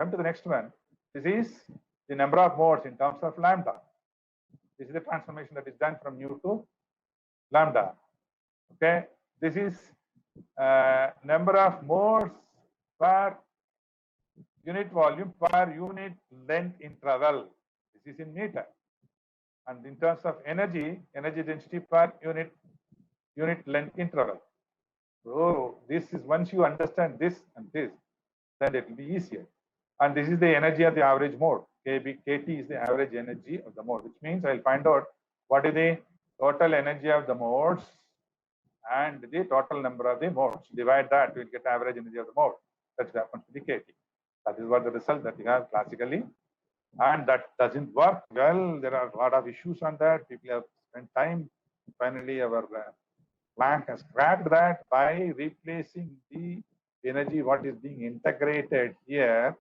Come to the next one. This is the number of modes in terms of lambda. This is the transformation that is done from nu to lambda. Okay, this is number of modes per unit volume per unit length interval. This is in meter. And in terms of energy density per unit length interval. So this is, once you understand this and this, then it will be easier. And this is the energy of the average mode. KT is the average energy of the mode, which means I'll find out what is the total energy of the modes and the total number of the modes. Divide that, we'll get average energy of the mode. That happens to the KT. That is what the result that we have classically. And that doesn't work well. There are a lot of issues on that. People have spent time. Finally, our Planck has cracked that by replacing the energy what is being integrated here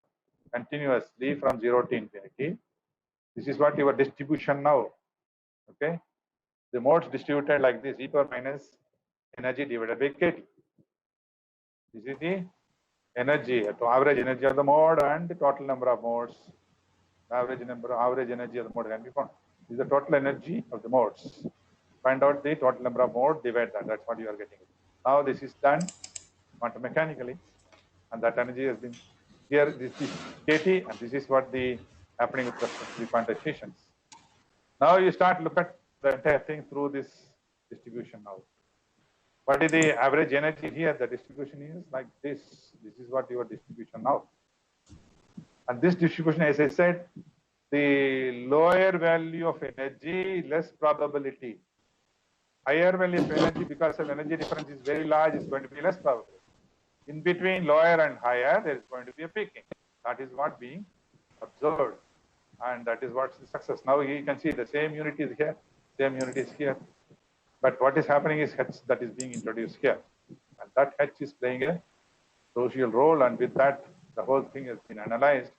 continuously from 0 to infinity. This is what your distribution now. Okay, the modes distributed like this: e power minus energy divided by kT. This is the energy, to average energy of the mode and the total number of modes. Average energy of the mode can be found. This is the total energy of the modes. Find out the total number of modes, divide that. That's what you are getting. Now this is done quantum mechanically, and that energy has been here. This is KT, and this is what the happening with respect to the quantizations. Now you start look at the entire thing through this distribution now. What is the average energy here? The distribution is like this. This is what your distribution now. And this distribution, as I said, the lower value of energy, less probability. Higher value of energy, because of energy difference is very large, is going to be less probability. In between lower and higher, there is going to be a peaking. That is what being observed. And that is what's the success. Now you can see the same unit is here, same unit is here. But what is happening is H that is being introduced here. And that H is playing a crucial role. And with that, the whole thing has been analyzed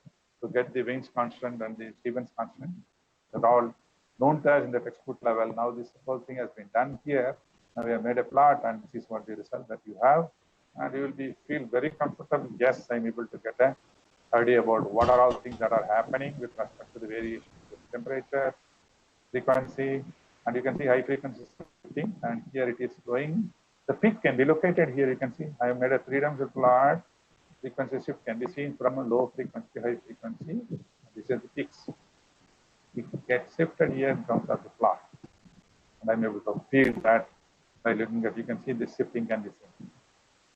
to get the Wien's constant and the Stevens constant. That all known to us in the textbook level. Now this whole thing has been done here. Now we have made a plot, and this is what the result that you have. And you will feel very comfortable. Yes, I'm able to get an idea about what are all things that are happening with respect to the variation of temperature, frequency, and you can see high frequency shifting, and here it is going. The peak can be located here. You can see I have made a three-dimensional plot. Frequency shift can be seen from a low frequency, high frequency. These are the peaks. It gets shifted here in terms of the plot. And I'm able to feel that by looking at, you can see the shifting can be seen.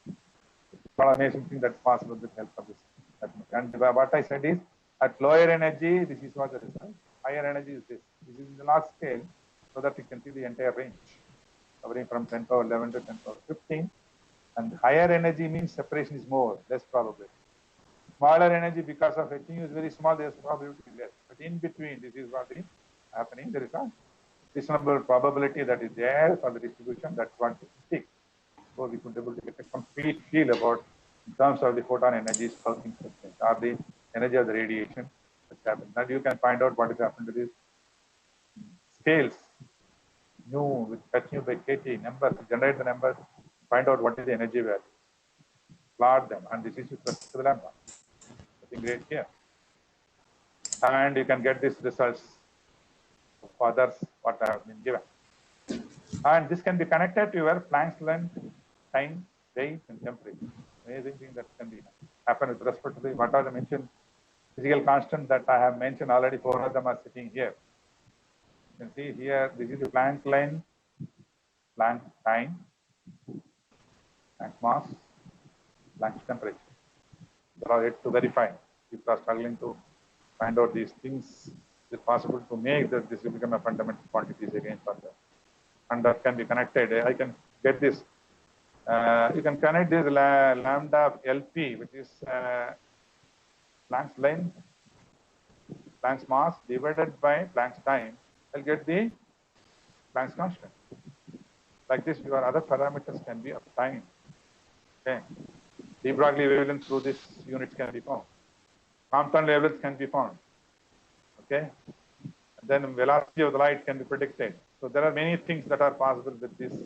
It's an amazing thing that's possible with the help of this. And what I said is, at lower energy, this is what the result. Higher energy is this. This is in the log scale, so that you can see the entire range, covering from 10 power 11 to 10 power 15. And higher energy means separation is more, less probability. Smaller energy, because of etching is very small, there's probability less. But in between, this is what is happening. There is a reasonable probability that is there for the distribution. That's what we seek. So we could be able to get a complete feel about, in terms of the photon energies, how things have changed, or the energy of the radiation that's happened. Now you can find out what has happened to these scales. Nu with nu by KT numbers, generate the numbers, find out what is the energy value, plot them, and this is with respect to the lambda. Something great here. And you can get these results of others what have been given. And this can be connected to your Planck's length, time, weight, and temperature. Amazing thing that can be happen with respect to the what are the mentioned physical constants that I have mentioned already. 4 of them are sitting here. You can see here, this is the Planck length, Planck time, Planck mass, Planck's temperature. There are yet to verify. People are struggling to find out these things. Is it possible to make that this will become a fundamental quantities again for them? And that can be connected. I can get this. You can connect this lambda LP, which is Planck's length, Planck's mass divided by Planck's time. I'll get the Planck's constant. Like this, your other parameters can be of time. Okay. De Broglie wavelength through this units can be found. Compton wavelengths can be found. Okay. And then velocity of the light can be predicted. So there are many things that are possible with these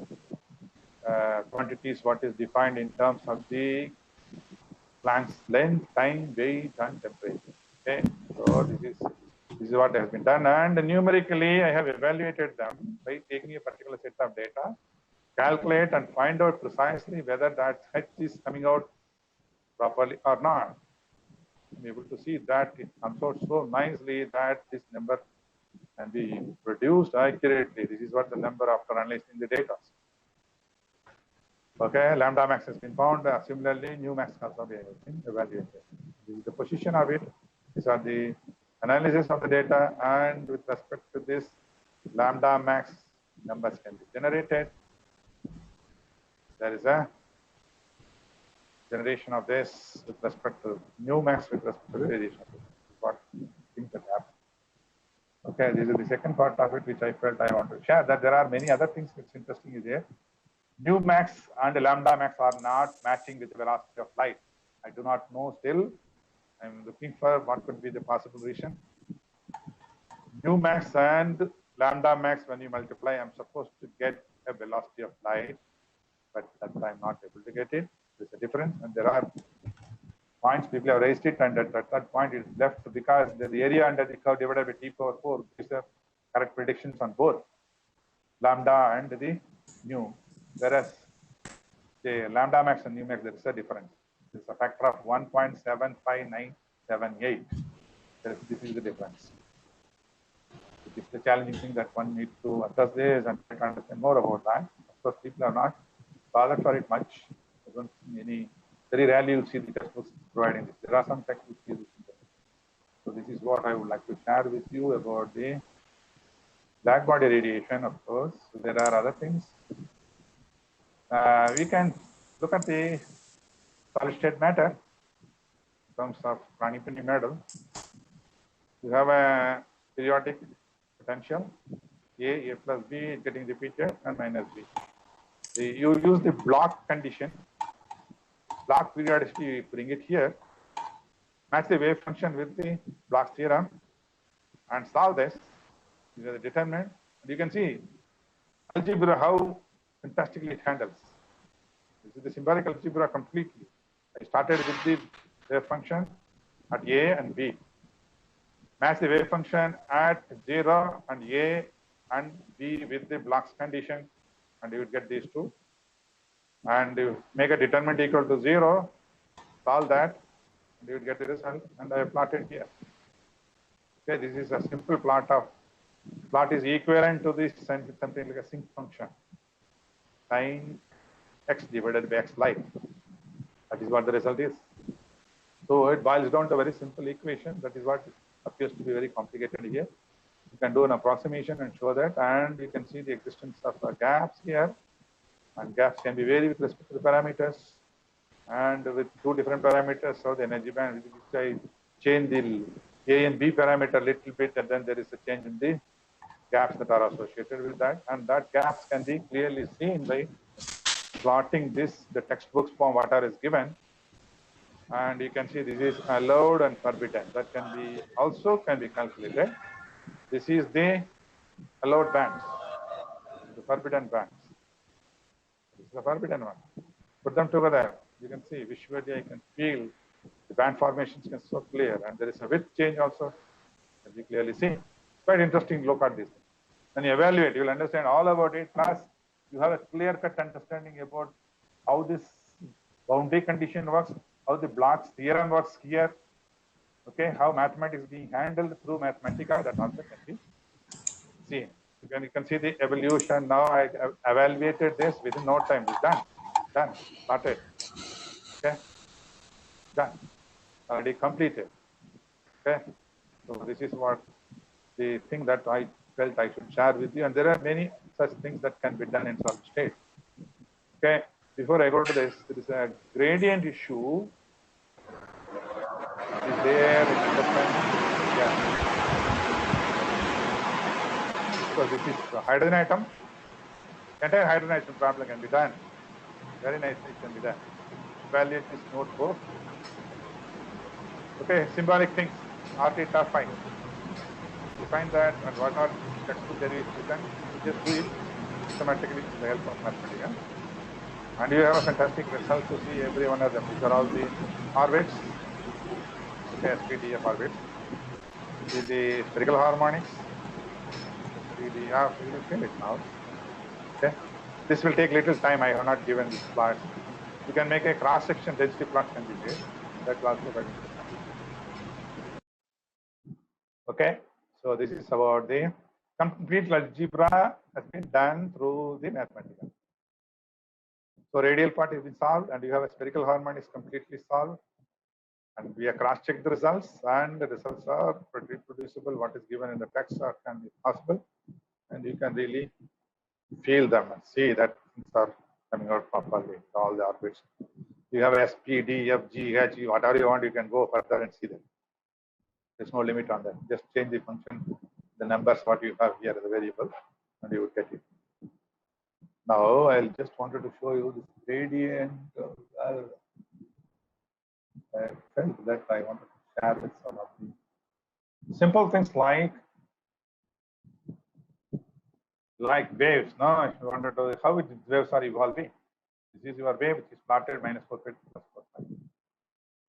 quantities, what is defined in terms of the plant's length, time, weight, and temperature. Okay, so this is what has been done, and numerically I have evaluated them by taking a particular set of data, calculate and find out precisely whether that H is coming out properly or not. I'm able to see that it comes out so nicely that this number can be produced accurately. This is what the number after analyzing the data. Okay, lambda max has been found. Similarly, nu max also been evaluated. This is the position of it. These are the analysis of the data, and with respect to this, lambda max numbers can be generated. There is a generation of this with respect to nu max with respect to the radiation. What things that happen. Okay, this is the second part of it, which I felt I want to share. That there are many other things which interesting is here. Nu max and lambda max are not matching with the velocity of light. I do not know still. I'm looking for what could be the possible reason. Nu max and lambda max, when you multiply, I'm supposed to get a velocity of light, but that I'm not able to get it. There's a difference, and there are points people have raised it, and at that point it is left because the area under the curve divided by t power 4 gives a correct predictions on both lambda and the nu. Whereas the lambda max and nu max, there is a difference. It's a factor of 1.75978. This is the difference. It is the challenging thing that one needs to assess this and try to understand more about that. Of course, people are not bothered for it much. I don't see any, very rarely you see the textbooks providing this. There are some textbooks using this. So this is what I would like to share with you about the black body radiation, of course. So there are other things. We can look at the solid state matter in terms of Pranipani model. You have a periodic potential, A plus B getting repeated, and minus B. You use the block condition, block periodicity, you bring it here, match the wave function with the Bloch's theorem, and solve this. These are the determinant. You can see algebra, how fantastically it handles. This is the symbolic algebra completely. I started with the wave function at A and B. Match the wave function at 0 and A and B with the Bloch's condition, and you will get these two. And you make a determinant equal to 0, solve that, and you will get the result, and I have plotted here. Okay, this is a simple plot is equivalent to this something like a sinc function. Sin x divided by x light. That is what the result is. So it boils down to a very simple equation. That is what appears to be very complicated here. You can do an approximation and show that, and you can see the existence of gaps here. And gaps can be varied with respect to the parameters. And with two different parameters, so the energy band, which I change the A and B parameter a little bit, and then there is a change in the gaps that are associated with that. And that gaps can be clearly seen by plotting this, the textbooks form, whatever is given. And you can see this is allowed and forbidden. That can be also can be calculated. This is the allowed bands, the forbidden bands. This is the forbidden one. Put them together. You can see visually, I can feel the band formations can so clear, and there is a width change also, as you clearly see. Quite interesting look at this. When you evaluate, you will understand all about it. Plus, you have a clear-cut understanding about how this boundary condition works, how the Bloch's theorem works here. Okay, how mathematics is being handled through Mathematica, that also can be seen. You can see the evolution. Now I evaluated this within no time. It's done, started. Okay, done, already completed. Okay, so this is what the thing that I felt I should share with you, and there are many such things that can be done in solid state. Okay, before I go to this, there is a gradient issue. Is there in different, yeah. So this is the hydrogen atom. Entire hydrogenation problem can be done. Very nicely it can be done. Evaluate this notebook. Okay, symbolic things, R theta phi. Define that, and what are textbook there is written. Just do it systematically with the help of Mathematica. And you have a fantastic result to see every one of them. These are all the orbits, okay, FTIR orbits. This is the spherical harmonics. FTIR, you will feel it now. Okay. This will take little time. I have not given these plots. You can make a cross-section density plot can be made. That will also be interesting. Okay. So this is about the complete algebra has been done through the Mathematica. So radial part has been solved, and you have a spherical harmonics completely solved. And we have cross-checked the results, and the results are pretty reproducible. What is given in the text can be possible, and you can really feel them and see that things are coming out properly. All the orbits. You have S, P, D, F, G, H, whatever you want, you can go further and see them. There's no limit on that. Just change the function, the numbers what you have here as a variable, and you will get it. Now I just wanted to show you this gradient. I felt that I wanted to share with some of the simple things like waves. No, if you wanted to how waves are evolving. This is your wave, which is plotted minus 4 pi plus 4 pi.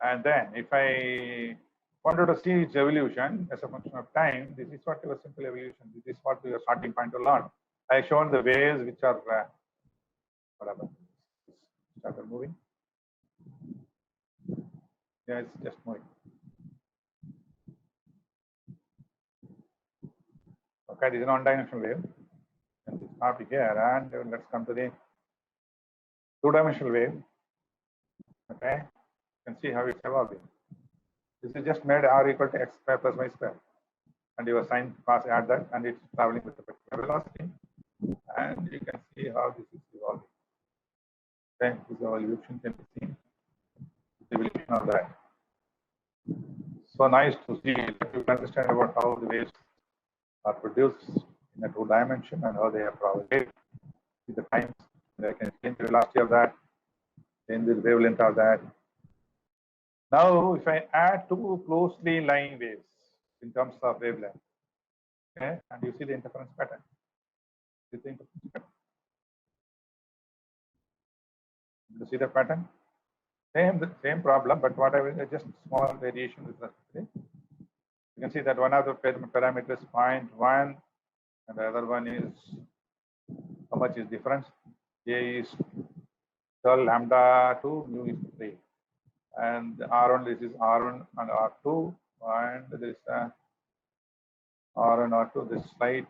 And then if I wanted to see its evolution as a function of time, this is what your simple evolution. This is what your starting point to learn. I have shown the waves which are whatever started moving. Yeah, it's just moving. Okay, this is a non-dimensional wave. And this stop here, and let's come to the two-dimensional wave. Okay, you can see how it's evolving. This is just made r equal to x square plus y square, and your sine cos add that, and it's traveling with the particular velocity, and you can see how this is evolving. Okay, this evolution can be seen. The evolution of that. So nice to see that you understand about how the waves are produced in a two dimension and how they are propagated with the times. They can change the velocity of that, change the wavelength of that. Now, if I add two closely lying waves in terms of wavelength, okay, and you see the interference pattern. You see the pattern? Same problem, but what I will just small variation with respect. You can see that one of the parameters 0.1, and the other one is how much is difference? A is 12 lambda 2, mu is 3. And R1, this is R1 and R2, and this R1, R2, this slight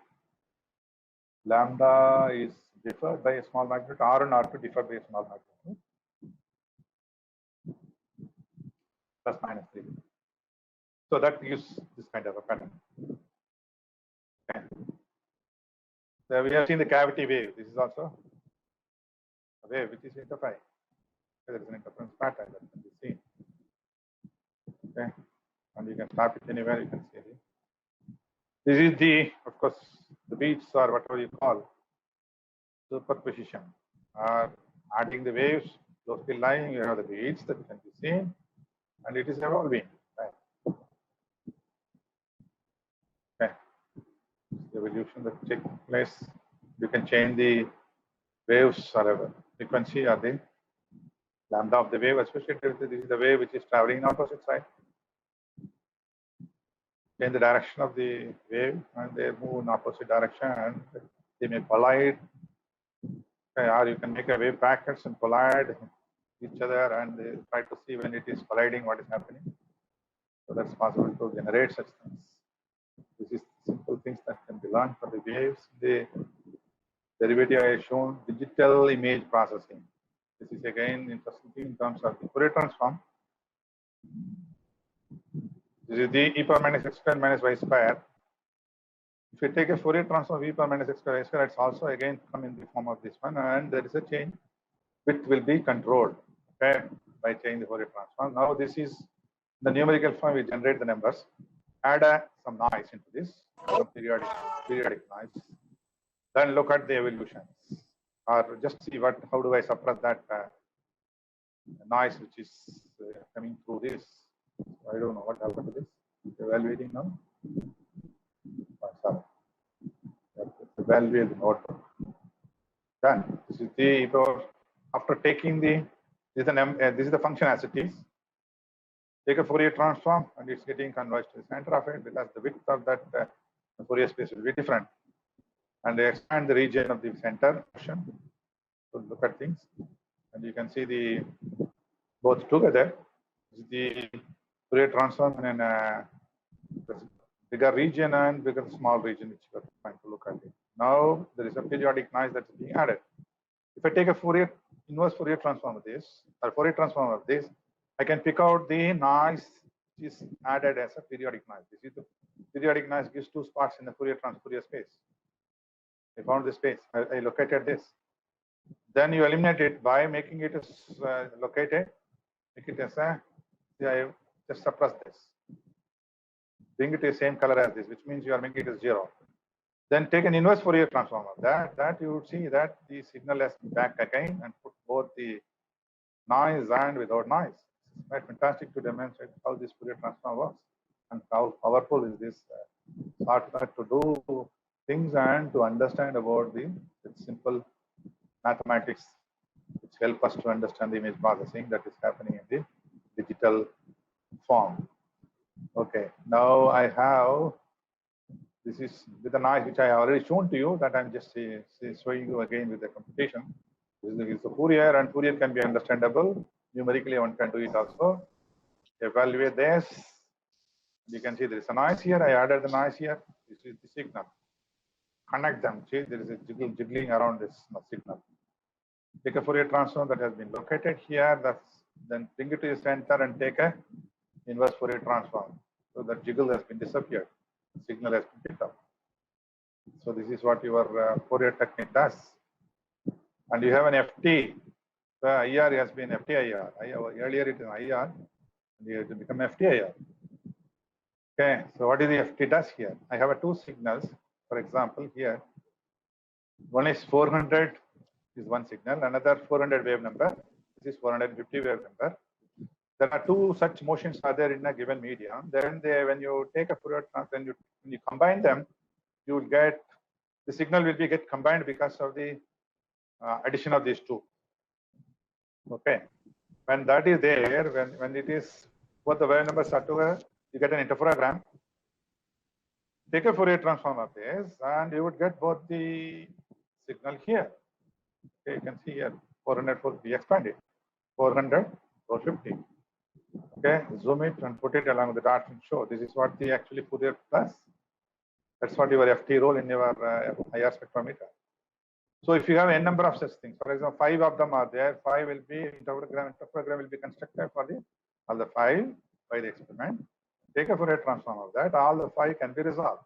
lambda is differed by a small magnitude, R1, R2 differ by a small magnitude, plus minus 3. So that gives this kind of a pattern. Okay. So we have seen the cavity wave. This is also a wave which is interfering. There is an interference pattern that can be seen. Okay, and you can tap it anywhere. You can see it. This is the, of course, the beats or whatever you call superposition. Adding the waves, closely lying, you have the beats that can be seen, and it is evolving. Right? Okay, the evolution that takes place. You can change the waves or frequency or the lambda of the wave, especially if this is the wave which is traveling in opposite side. Change the direction of the wave, and they move in opposite direction, and they may collide. Okay, or you can make a wave packets and collide each other, and they try to see when it is colliding what is happening. So that's possible to generate such things. This is simple things that can be learned for the waves. The derivative I have shown digital image processing. This is again interesting in terms of the Fourier transform. This is the e power minus x square minus y square. If you take a Fourier transform of e power minus x square y square, it's also again come in the form of this one, and there is a change which will be controlled, okay, by changing the Fourier transform. Now this is the numerical form. We generate the numbers, add some noise into this, some periodic noise. Then look at the evolutions, or just see how do I suppress that noise which is coming through this. I don't know what happened to this. It's evaluating now. Sorry. Evaluate the notebook. Done. This is the e power after taking the this is the function as it is. Take a Fourier transform, and it's getting converged to the center of it because the width of that Fourier space will be different. And they expand the region of the center portion to look at things, and you can see the both together. The Fourier transform in a bigger region and bigger small region which you are trying to look at it. Now there is a periodic noise that is being added. If I take a inverse Fourier transform of this, or Fourier transform of this, I can pick out the noise which is added as a periodic noise. This is the periodic noise gives two spots in the Fourier space. I found the space. I located this. Then you eliminate it by making it located. Make it as a. I just suppress this. Bring it to the same color as this, which means you are making it as 0. Then take an inverse Fourier transform of that you would see that the signal has back again and put both the noise and without noise. It's quite fantastic to demonstrate how this Fourier transform works and how powerful is this software to do things and to understand about the simple mathematics which help us to understand the image processing that is happening in the digital form. Okay, now I have, this is with the noise which I have already shown to you, that I'm just showing you again with the computation. This is the Fourier, and Fourier can be understandable. Numerically, one can do it also. Evaluate this. You can see there is a noise here. I added the noise here. This is the signal. Connect them. See, there is a jiggling around this signal. Take a Fourier transform that has been located here. Then bring it to the center and take a inverse Fourier transform. So that jiggle has been disappeared. The signal has been picked up. So this is what your Fourier technique does. And you have an FT. The IR has been FTIR. Earlier it is IR, and it has become FTIR. Okay, so what is the FT does here? I have two signals. For example, here, one is 400 is one signal, another 400 wave number. This is 450 wave number. There are two such motions are there in a given medium. Then when you take a Fourier transform, when you combine them, you will get the signal will get combined because of the addition of these two. Okay, when that is there, when it is both the wave numbers are together, you get an interferogram. Take a Fourier transform of this, and you would get both the signal here. Okay, you can see here 400, 450, expand it, 400, 450. Okay, zoom it and put it along with the dots and show. This is what the actually Fourier plus. That's what your FT role in your IR spectrometer. So if you have n number of such things, for example, 5 of them are there, 5 will be interferogram will be constructed for all the 5 by the experiment. Take a Fourier transform of that, all the 5 can be resolved.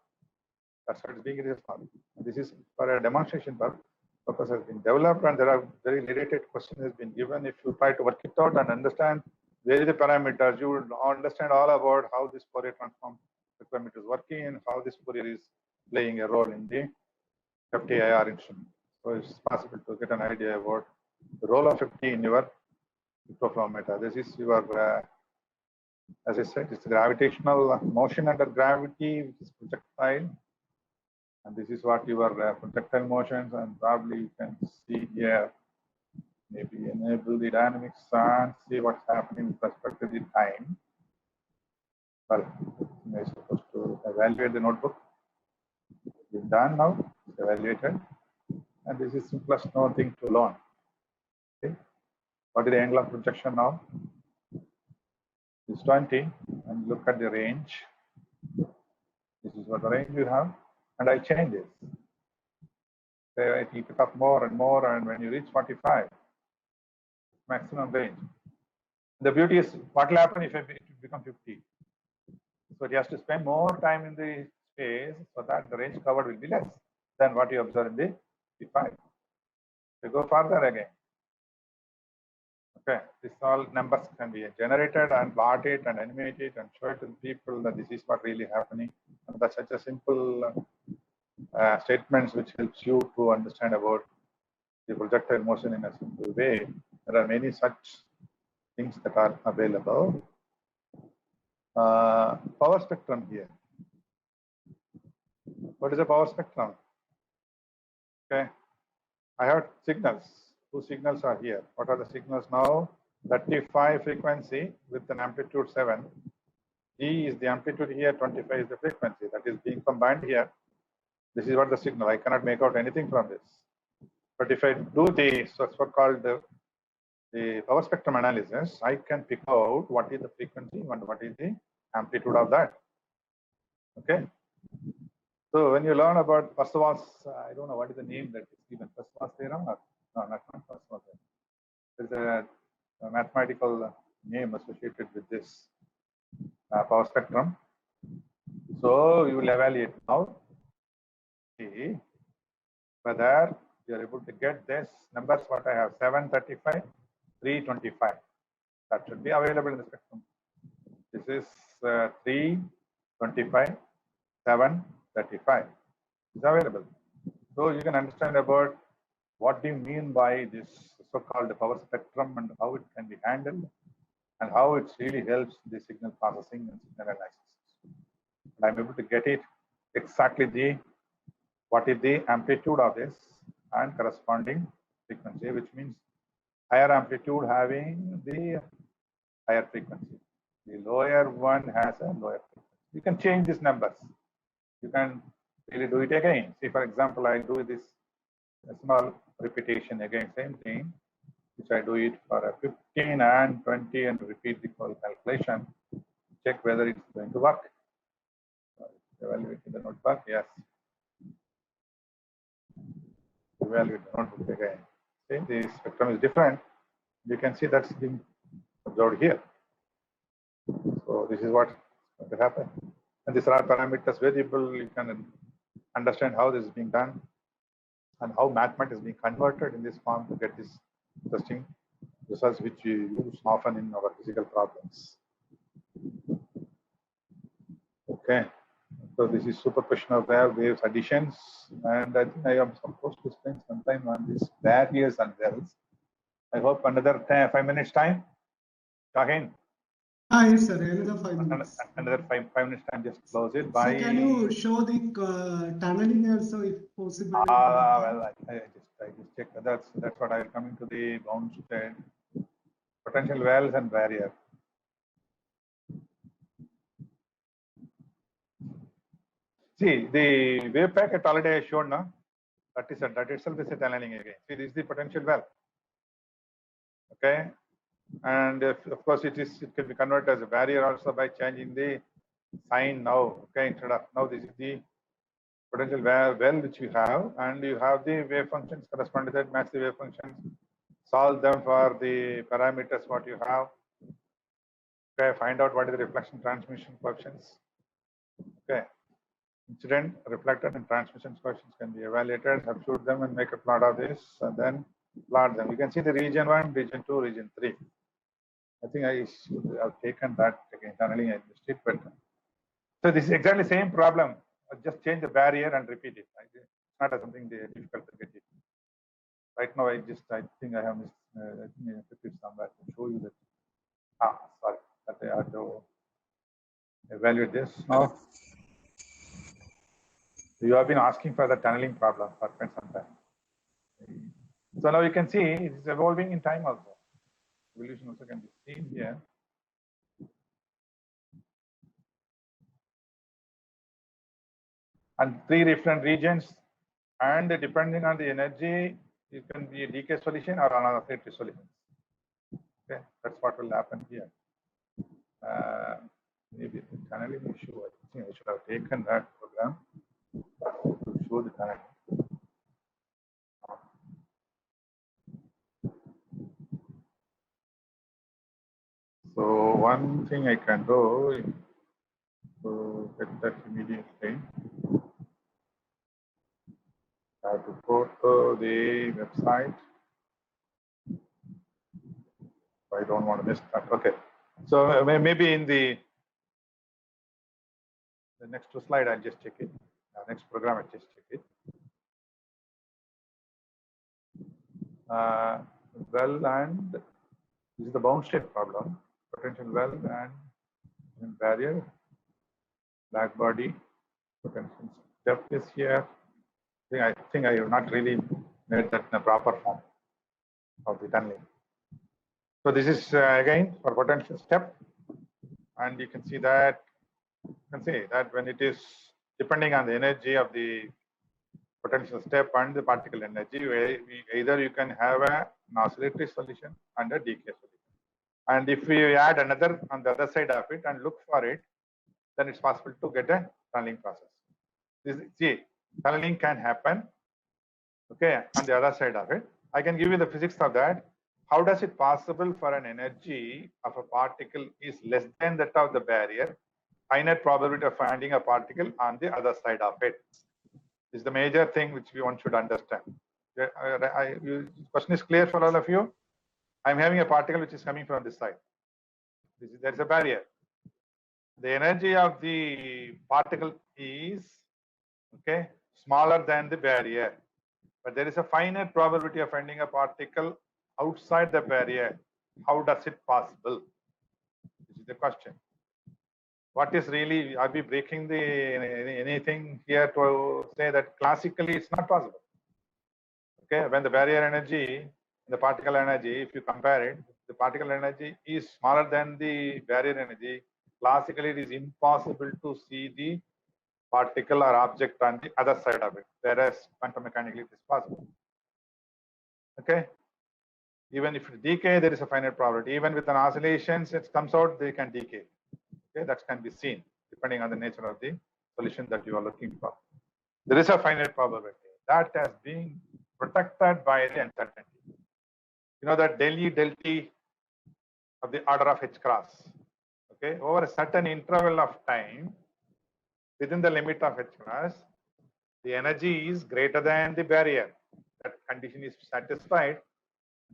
That's what is being resolved. This is for a demonstration purpose has been developed, and there are very related questions has been given. If you try to work it out and understand where is the parameters, you will understand all about how this Fourier transform parameter is working and how this Fourier is playing a role in the FTIR instrument. So it's possible to get an idea about the role of FT in your spectrophotometer. This is your, as I said, it's gravitational motion under gravity, which is projectile. And this is what your projectile motions, and probably you can see here, maybe enable the dynamics and see what's happening with respect to the time. Well, I'm supposed to evaluate the notebook. It's done now, it's evaluated. And this is simplest known thing to learn. Okay. What is the angle of projection now? It's 20, and look at the range. This is what the range you have, and I change it. So I keep it up more and more, and when you reach 45, maximum range. The beauty is, what will happen if it becomes 50? So it has to spend more time in the space so that the range covered will be less than what you observe in the 55. You go further again. Okay, this all numbers can be generated and plot it and animate it and show it to the people that this is what really happening. And that's such a simple statements which helps you to understand about the projectile motion in a simple way. There are many such things that are available. Power spectrum here. What is a power spectrum? Okay, I have signals, two signals are here. What are the signals now? 35 frequency with an amplitude 7. E is the amplitude here, 25 is the frequency that is being combined here. This is what the signal. I cannot make out anything from this. But if I do the so-called the power spectrum analysis, I can pick out what is the frequency and what is the amplitude of that. Okay. So when you learn about first of all, I don't know what is the name that is given. First theorem? Or, no, not first theorem. There's a mathematical name associated with this power spectrum. So you will evaluate now. See whether you are able to get this numbers. What I have 735, 325. That should be available in the spectrum. This is 325, 735 is available. So you can understand about what do you mean by this so-called power spectrum and how it can be handled and how it really helps the signal processing and signal analysis. And I'm able to get it exactly what is the amplitude of this and corresponding frequency, which means higher amplitude having the higher frequency. The lower one has a lower frequency. You can change these numbers. You can really do it again. See, for example, I do this small repetition again, same thing, which I do it for a 15 and 20 and repeat the whole calculation. Check whether it's going to work. Evaluate the notebook. Yes. Evaluate the notebook again. See, the spectrum is different. You can see that's being observed here. So this is what's going to happen. And these are parameters variable. You can understand how this is being done and how mathematics is being converted in this form to get this interesting results which we use often in our physical problems. Okay. So this is superposition of waves additions, and I think I am supposed to spend some time on these barriers and wells. I hope another 5 minutes time. Shaheen. Yes, sir. Another 5 minutes. Another five minutes time. Just close it. So can you show the tunneling also, if possible? Well, I just check. That's what I will come into the bound state, potential wells and barrier. See, the wave packet already I showed now. That itself is a tunneling again. See, this is the potential well. Okay, and of course it can be converted as a barrier also by changing the sign now. Okay, instead of now this is the potential well which you have, and you have the wave functions corresponding to that, match the wave functions, solve them for the parameters what you have. Okay, find out what is the reflection transmission coefficients. Okay. Incident, reflected, and transmission coefficients can be evaluated, substitute them and make a plot of this, and then plot them. You can see the region 1, region 2, region 3. I think I should have taken that again, tunneling I missed it, but so this is exactly the same problem. Just change the barrier and repeat it. Right? It's not something difficult to get it. Right now, I think I have missed. I think I put it somewhere to show you that. Sorry, that I have to evaluate this now. You have been asking for the tunneling problem for quite some time. So now you can see it's evolving in time also. Evolution also can be seen here. And 3 different regions, and depending on the energy, it can be a decay solution or another state solution. Okay, that's what will happen here. Maybe the tunneling issue. I think I should have taken that program to show the tunneling. So one thing I can do is to get that immediately. I have to go to the website. I don't want to miss that. Okay. So maybe in the next slide, I'll just check it. Next program, I'll just check it. Well, and this is the bound state problem. Potential well and barrier, black body, potential depth is here. I think I have not really made that in a proper form. of the tunneling. So this is again for potential step, and you can see that when it is depending on the energy of the potential step and the particle energy, either you can have an oscillatory solution and a decay solution. And if we add another on the other side of it and look for it, then it's possible to get a tunneling process. Tunneling can happen, okay, on the other side of it. I can give you the physics of that. How does it possible for an energy of a particle is less than that of the barrier, finite probability of finding a particle on the other side of it? This is the major thing which one should understand. Question is clear for all of you? I'm having a particle which is coming from this side. There is a barrier. The energy of the particle is, okay, smaller than the barrier, but there is a finite probability of finding a particle outside the barrier. How does it possible? This is the question. What is really, are we breaking the anything here to say that classically it's not possible? Okay, when the barrier energy, the particle energy, if you compare it, the particle energy is smaller than the barrier energy. Classically, it is impossible to see the particle or object on the other side of it, whereas quantum mechanically it is possible. Okay, even if it decay, there is a finite probability. Even with an oscillations, it comes out, they can decay. Okay, that can be seen depending on the nature of the solution that you are looking for. There is a finite probability that has been protected by the uncertainty. You know that del E del T of the order of h cross. Okay, over a certain interval of time, within the limit of h cross, the energy is greater than the barrier. That condition is satisfied.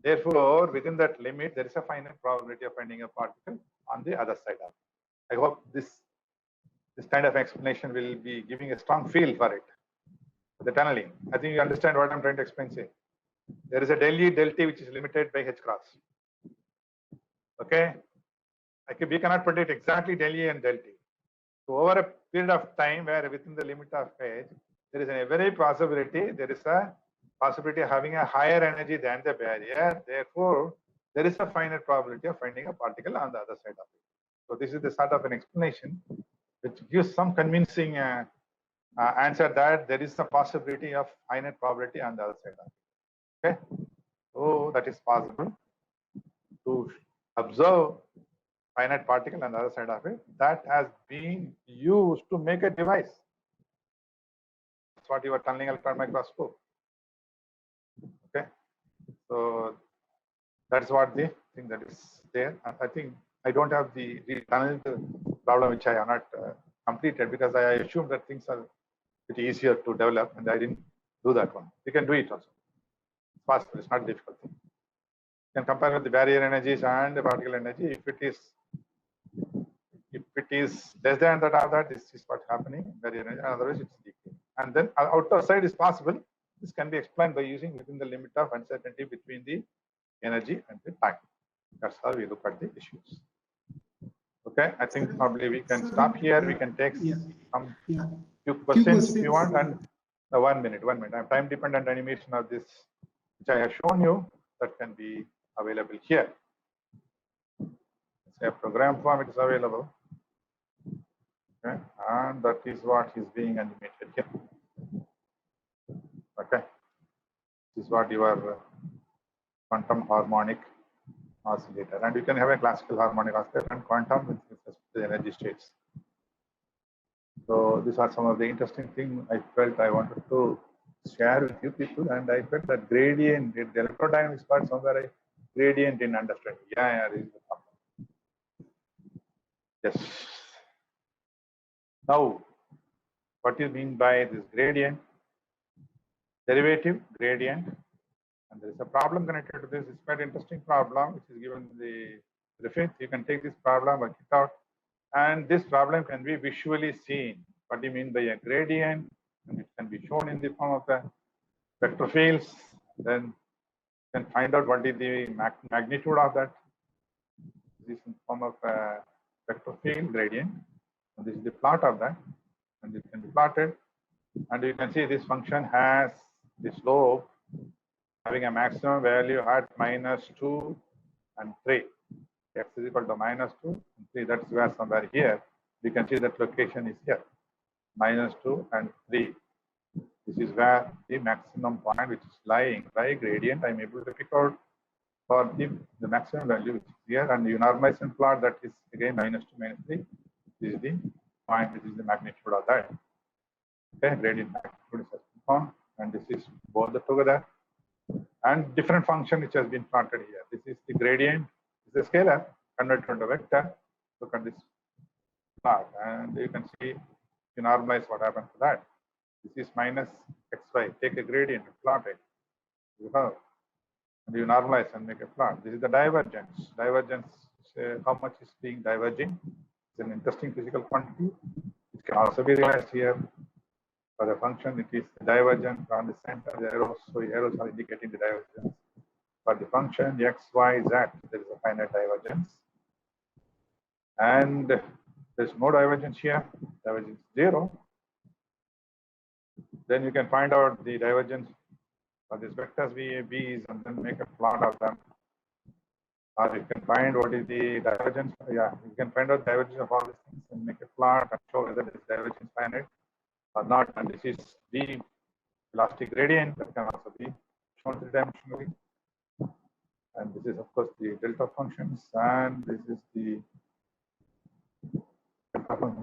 Therefore, within that limit, there is a finite probability of finding a particle on the other side of it. I hope this kind of explanation will be giving a strong feel for it. The tunneling. I think you understand what I'm trying to explain. Say, there is a del E del T which is limited by h cross. Okay, we cannot predict exactly del E and del T. So over a period of time where within the limit of h, there is a very possibility, there is a possibility of having a higher energy than the barrier. Therefore, there is a finite probability of finding a particle on the other side of it. So this is the sort of an explanation which gives some convincing answer that there is a possibility of finite probability on the other side of it. Okay, so that is possible to observe finite particle on the other side of it. That has been used to make a device. That's what you are tunneling electron microscope. Okay, so that's what the thing that is there. I think I don't have the tunnel problem which I have not completed because I assumed that things are bit easier to develop, and I didn't do that one. You can do it also. It's possible. It's not a difficult thing. You can compare with the barrier energies and the particle energy. If it is less than that or that, this is what's happening. Barrier energy, otherwise it's decay. And then outer side is possible. This can be explained by using within the limit of uncertainty between the energy and the time. That's how we look at the issues. Okay, I think probably we can stop here. We can take some few questions if you want, and 1 minute. I have time dependent animation of this, which I have shown you, that can be available here. Say a program form, it is available. Okay, and that is what is being animated here. Okay, this is what your quantum harmonic oscillator, and you can have a classical harmonic oscillator and quantum with respect to the energy states. So these are some of the interesting things I felt I wanted to share with you people, and I felt that gradient, the electrodynamics part somewhere gradient in understanding. Yeah, this is the problem. Yes. Now, what do you mean by this gradient? Derivative, gradient, and there is a problem connected to this. It's quite interesting problem, which is given in the reference. You can take this problem, work it out, and this problem can be visually seen. What do you mean by a gradient? And it can be shown in the form of the vector fields. Then you can find out what is the magnitude of that. This is in the form of a vector field gradient. And this is the plot of that, and it can be plotted. And you can see this function has the slope having a maximum value at -2 and 3. X is equal to -2 and 3. That's where somewhere here you can see that location is here, -2 and 3. This is where the maximum point which is lying by gradient. I'm able to pick out for the maximum value which is here, and the normalization plot that is again -2, -3. This is the point, this is the magnitude of that. Okay, gradient magnitude is found, and this is both together. And different function which has been plotted here. This is the gradient, this is a scalar converted into a vector. Look at this plot, and you can see, you normalize what happened to that. This is minus xy. Take a gradient and plot it. You have, and you normalize and make a plot. This is the divergence. Divergence, how much is being diverging? It's an interesting physical quantity. It can also be realized here. For the function, it is the divergence on the center, the arrows. So the arrows are indicating the divergence. For the function x, y, z, there is a finite divergence. And there's no divergence here. Divergence 0. Then you can find out the divergence for these vectors v, a, b's, and then make a plot of them. Or you can find what is the divergence. Yeah, you can find out divergence of all these things and make a plot and show whether this divergence finite or not. And this is the elastic gradient that can also be shown three-dimensionally. And this is, of course, the delta functions. And this is the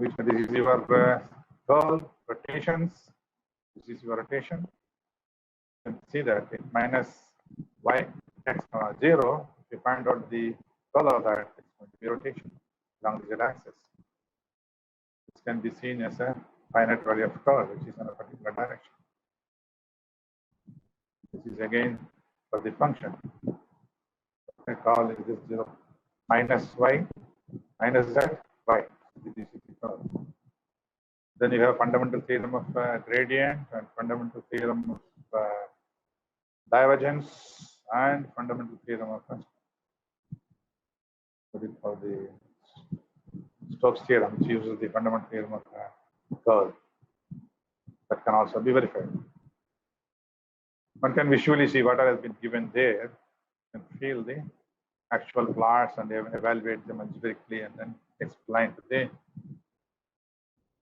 which this is your curve rotations. This is your rotation. You can see that it minus y x 0. If you find out the color of that, it's going to be rotation along the z-axis. This can be seen as a finite value of curve, which is in a particular direction. This is again for the function. The call is this 0 minus y minus z y. This is the curve. Then you have fundamental theorem of gradient and fundamental theorem of divergence and fundamental theorem of what is called the Stokes theorem, which uses the fundamental theorem of curve. That can also be verified. One can visually see what has been given there. You can feel the actual plots and evaluate them algebraically and then explain to the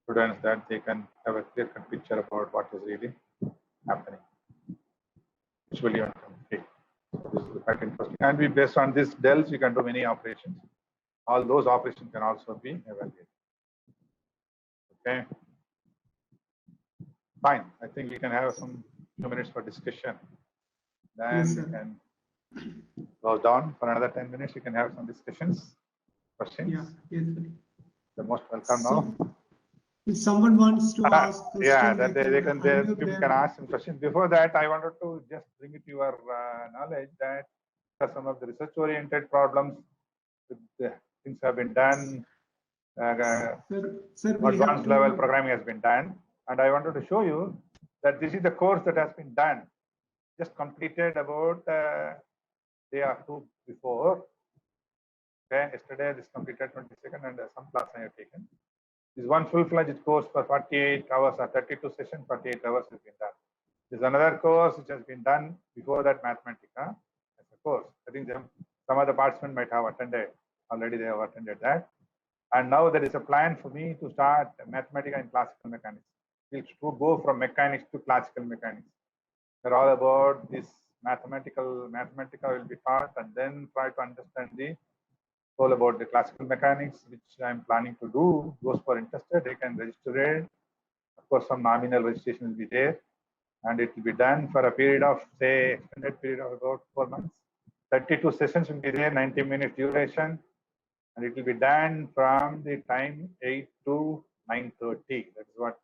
students that they can have a clear-cut picture about what is really happening. Visually on complete. So this is quite interesting. And we, based on this dells, you can do many operations. All those operations can also be evaluated. Okay. Fine. I think we can have some few minutes for discussion. Then Yes, we can go down for another 10 minutes. You can have some discussions, questions. Yeah, yes, sir. The most welcome So, now. if someone wants to ask questions, Yeah, that they can, unmute people them. can ask some questions. Before that, I wanted to just bring it to your knowledge that some of the research-oriented problems, the things have been done. Sir, we have Advanced level programming has been done, and I wanted to show you that this is the course that has been done, just completed about day or two before. Okay, yesterday this completed 22nd, and some class I have taken. This one full-fledged course for 48 hours or 32 sessions, 48 hours has been done. There's another course which has been done before that, Mathematica as a course. I think some of the participants might have attended already. They have attended that. And now there is a plan for me to start Mathematica in classical mechanics. We'll go from mechanics to classical mechanics. They're all about this Mathematica will be taught, and then try to understand the all about the classical mechanics, which I'm planning to do. Those who are interested, they can register it. Of course, some nominal registration will be there, and it will be done for a period of, say, extended period of about 4 months. 32 sessions will be there, 90 minutes duration, and it will be done from the time 8 to 9:30. That's what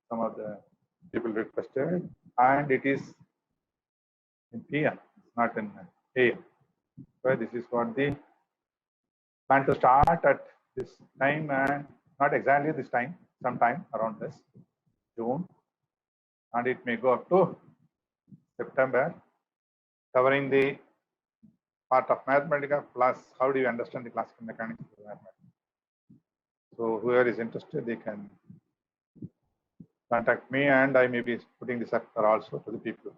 some of the people requested, and it is in PM, it's not in AM. So this is what the plan to start at this time, and not exactly this time, sometime around this June, and it may go up to September, covering the part of Mathematica plus how do you understand the classical mechanics of Mathematica. So whoever is interested, they can contact me, and I may be putting this up also to the people